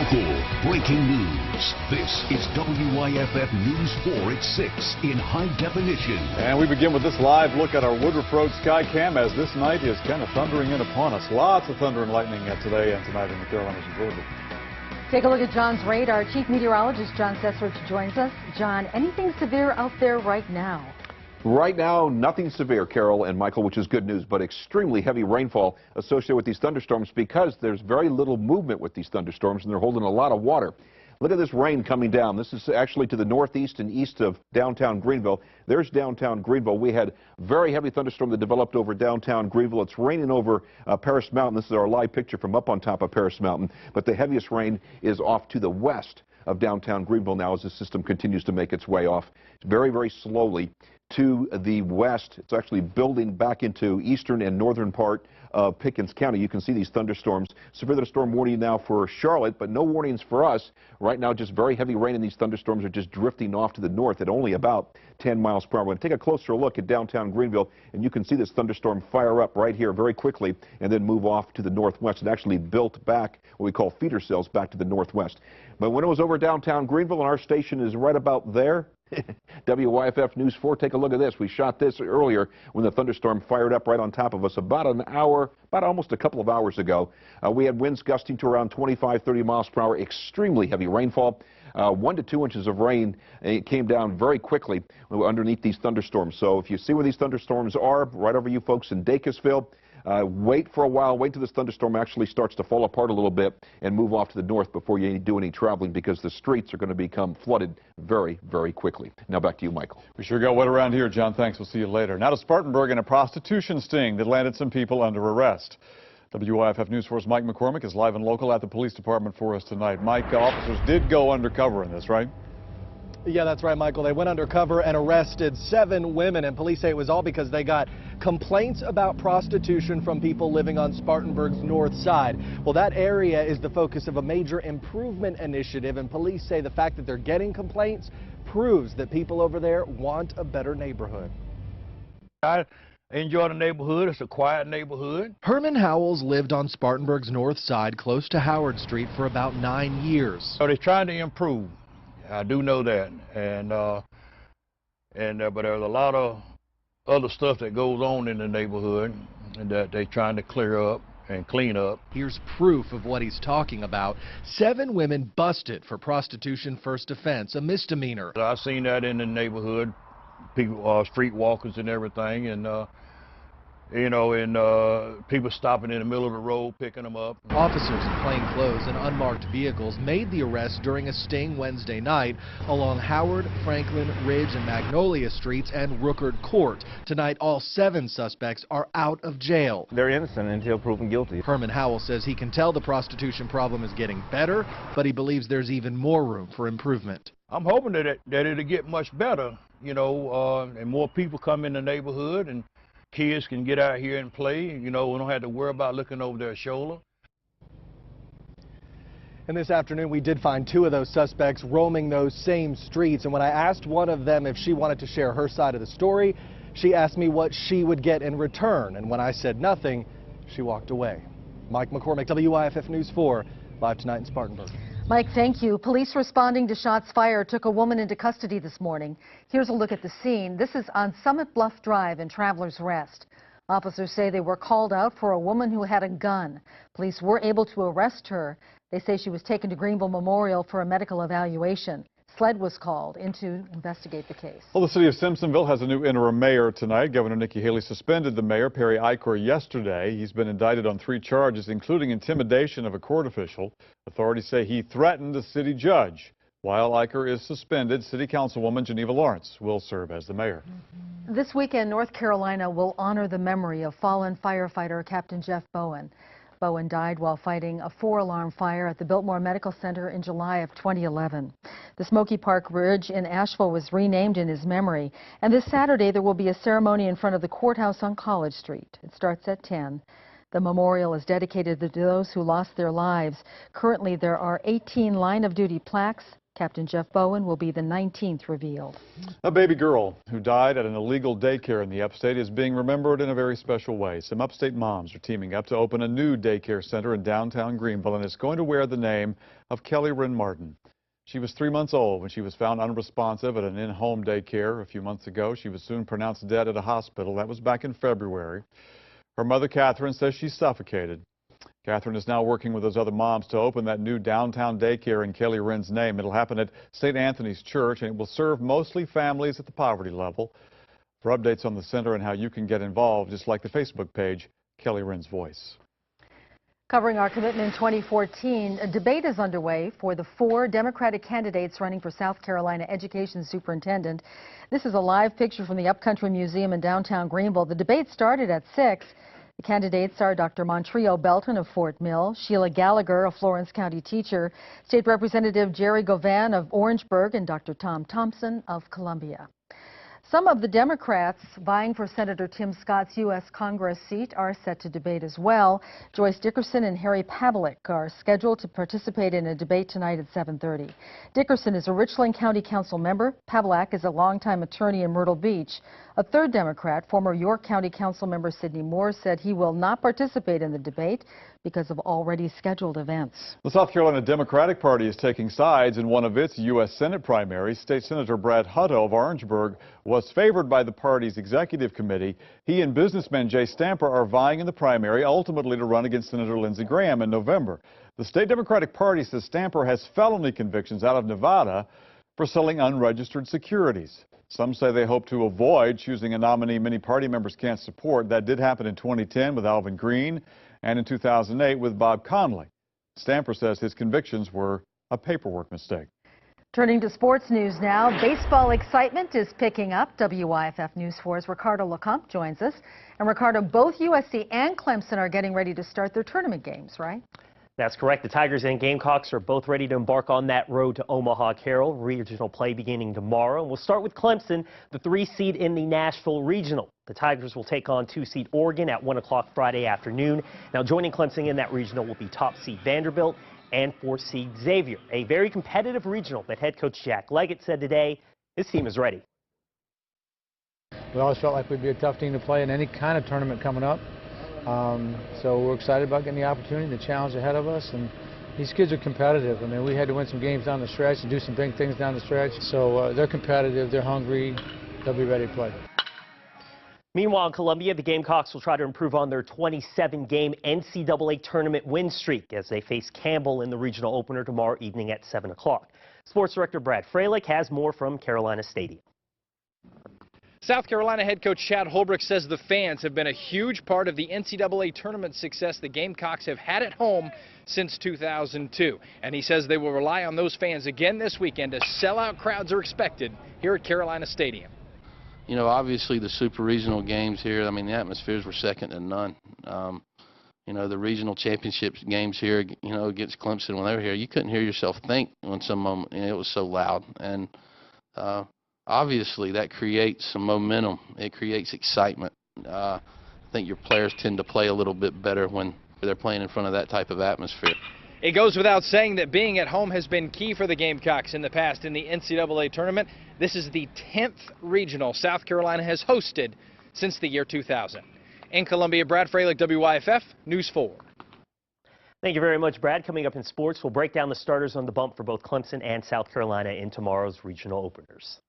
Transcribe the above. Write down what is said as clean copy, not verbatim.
local, breaking news. This is WYFF News 4 at 6 in high definition. And we begin with this live look at our Woodruff Road sky cam as this night is kind of thundering in upon us. Lots of thunder and lightning today and tonight in the Carolinas and Georgia. Take a look at John's radar. Chief Meteorologist John Sesrich joins us. John, anything severe out there right now? Right now, nothing severe, Carol and Michael, which is good news, but extremely heavy rainfall associated with these thunderstorms because there's very little movement with these thunderstorms and they're holding a lot of water. Look at this rain coming down. This is actually to the northeast and east of downtown Greenville. There's downtown Greenville. We had very heavy thunderstorm that developed over downtown Greenville. It's raining over Paris Mountain. This is our live picture from up on top of Paris Mountain. But the heaviest rain is off to the west of downtown Greenville now as the system continues to make its way off very, very slowly to the west. It's actually building back into eastern and northern part of Pickens County. You can see these thunderstorms. Severe thunderstorm warning now for Charlotte, but no warnings for us. Right now, just very heavy rain, and these thunderstorms are just drifting off to the north at only about 10 miles per hour. We're going to take a closer look at downtown Greenville, and you can see this thunderstorm fire up right here very quickly and then move off to the northwest. It actually built back what we call feeder cells back to the northwest. But when it was over downtown Greenville, and our station is right about there, WYFF News 4, take a look at this. We shot this earlier when the thunderstorm fired up right on top of us about an hour, about almost a couple of hours ago. We had winds gusting to around 25, 30 miles per hour, extremely heavy rainfall. 1 to 2 inches of rain. It came down very quickly underneath these thunderstorms. So if you see where these thunderstorms are, right over you folks in Dacusville, wait for a while, wait till this thunderstorm actually starts to fall apart a little bit and move off to the north before you do any traveling because the streets are going to become flooded very, very quickly. Now back to you, Michael. We sure got wet around here, John. Thanks. We'll see you later. Now to Spartanburg and a prostitution sting that landed some people under arrest. WYFF News 4's Mike McCormick is live and local at the police department for us tonight. Mike, officers did go undercover in this, right? Yeah, that's right, Michael. They went undercover and arrested 7 women, and police say it was all because they got complaints about prostitution from people living on Spartanburg's north side. Well, that area is the focus of a major improvement initiative, and police say the fact that they're getting complaints proves that people over there want a better neighborhood. I enjoy the neighborhood. It's a quiet neighborhood. Herman Howells lived on Spartanburg's north side close to Howard Street for about 9 years. So they're trying to improve. I do know that, but there's a lot of other stuff that goes on in the neighborhood that they're trying to clear up and clean up. Here's proof of what he's talking about. 7 women busted for prostitution first offense, a misdemeanor. I've seen that in the neighborhood, people, street walkers and everything, and people stopping in the middle of the road, picking them up. Officers in plain clothes and unmarked vehicles made the arrest during a sting Wednesday night along Howard, Franklin, Ridge, and Magnolia Streets and Rookert Court. Tonight, all 7 suspects are out of jail. They're innocent until proven guilty. Herman Howell says he can tell the prostitution problem is getting better, but he believes there's even more room for improvement. I'm hoping that it'll get much better, and more people come in the neighborhood and kids can get out here and play. We don't have to worry about looking over their shoulder. And this afternoon, we did find 2 of those suspects roaming those same streets. And when I asked one of them if she wanted to share her side of the story, she asked me what she would get in return. And when I said nothing, she walked away. Mike McCormick, WYFF News 4, live tonight in Spartanburg. Mike, thank you. Police responding to shots fired took a woman into custody this morning. Here's a look at the scene. This is on Summit Bluff Drive in Travelers Rest. Officers say they were called out for a woman who had a gun. Police were able to arrest her. They say she was taken to Greenville Memorial for a medical evaluation. SLED was called in to investigate the case. Well, the city of Simpsonville has a new interim mayor tonight. Governor Nikki Haley suspended the mayor, Perry Eichhorn, yesterday. He's been indicted on 3 charges, including intimidation of a court official. Authorities say he threatened a city judge. While Eichhorn is suspended, City Councilwoman Geneva Lawrence will serve as the mayor. This weekend, North Carolina will honor the memory of fallen firefighter Captain Jeff Bowen. Bowen died while fighting a 4-alarm fire at the Biltmore Medical Center in July of 2011. The Smoky Park Ridge in Asheville was renamed in his memory, and this Saturday there will be a ceremony in front of the courthouse on College Street. It starts at 10. The memorial is dedicated to those who lost their lives. Currently, there are 18 line-of-duty plaques, Captain Jeff Bowen will be the 19th revealed. A baby girl who died at an illegal daycare in the upstate is being remembered in a very special way. Some upstate moms are teaming up to open a new daycare center in downtown Greenville, and it's going to wear the name of Kelly Wren Martin. She was 3 months old when she was found unresponsive at an in-home daycare a few months ago. She was soon pronounced dead at a hospital. That was back in February. Her mother, Catherine, says she suffocated. Catherine is now working with those other moms to open that new downtown daycare in Kelly Wren's name. It'll happen at St. Anthony's Church, and it will serve mostly families at the poverty level. For updates on the center and how you can get involved, just like the Facebook page, Kelly Wren's Voice. Covering our commitment in 2014, a debate is underway for the 4 Democratic candidates running for South Carolina Education Superintendent. This is a live picture from the Upcountry Museum in downtown Greenville. The debate started at 6. The candidates are Dr. Montreal Belton of Fort Mill, Sheila Gallagher, a Florence County teacher, State Representative Jerry Govan of Orangeburg, and Dr. Tom Thompson of Columbia. Some of the Democrats vying for Senator Tim Scott's U.S. Congress seat are set to debate as well. Joyce Dickerson and Harry Pavlik are scheduled to participate in a debate tonight at 7:30. Dickerson is a Richland County Council member. Pavlik is a longtime attorney in Myrtle Beach. A third Democrat, former York County Council member Sidney Moore, said he will not participate in the debate because of already scheduled events. The South Carolina Democratic Party is taking sides in one of its U.S. Senate primaries. State Senator Brad Hutto of Orangeburg was favored by the party's executive committee. He and businessman Jay Stamper are vying in the primary, ultimately to run against Senator Lindsey Graham in November. The State Democratic Party says Stamper has felony convictions out of Nevada for selling unregistered securities. Some say they hope to avoid choosing a nominee many party members can't support. That did happen in 2010 with Alvin Green and in 2008 with Bob Conley. Stamper says his convictions were a paperwork mistake. Turning to sports news now, baseball excitement is picking up. WYFF News 4's Ricardo LeCompte joins us. And Ricardo, both USC and Clemson are getting ready to start their tournament games, right? That's correct. The Tigers and Gamecocks are both ready to embark on that road to Omaha, Carroll. Regional play beginning tomorrow. And we'll start with Clemson, the 3 seed in the Nashville Regional. The Tigers will take on 2 seed Oregon at 1 o'clock Friday afternoon. Now joining Clemson in that regional will be top seed Vanderbilt and 4 seed Xavier. A very competitive regional that head coach Jack Leggett said today his team is ready. We always felt like we'd be a tough team to play in any kind of tournament coming up. So we're excited about getting the opportunity, the challenge ahead of us, and these kids are competitive. I mean, we had to win some games down the stretch and do some big things down the stretch. So they're competitive, they're hungry, they'll be ready to play. Meanwhile, in Columbia, the Gamecocks will try to improve on their 27-game NCAA tournament win streak as they face Campbell in the regional opener tomorrow evening at 7 o'clock. Sports Director Brad Freilich has more from Carolina Stadium. South Carolina head coach Chad Holbrook says the fans have been a huge part of the NCAA tournament success the Gamecocks have had at home since 2002. And he says they will rely on those fans again this weekend as sellout crowds are expected here at Carolina Stadium. You know, obviously the super regional games here, I mean, the atmospheres were second to none. You know, the regional championship games here, you know, against Clemson when they were here, you couldn't hear yourself think when some moment, you know, it was so loud. And obviously that creates some momentum. It creates excitement. I think your players tend to play a little bit better when they're playing in front of that type of atmosphere. It goes without saying that being at home has been key for the Gamecocks in the past in the NCAA tournament. This is the 10th regional South Carolina has hosted since the year 2000. In Columbia, Brad Freilich, WYFF News 4. Thank you very much, Brad. Coming up in sports, we'll break down the starters on the bump for both Clemson and South Carolina in tomorrow's regional openers.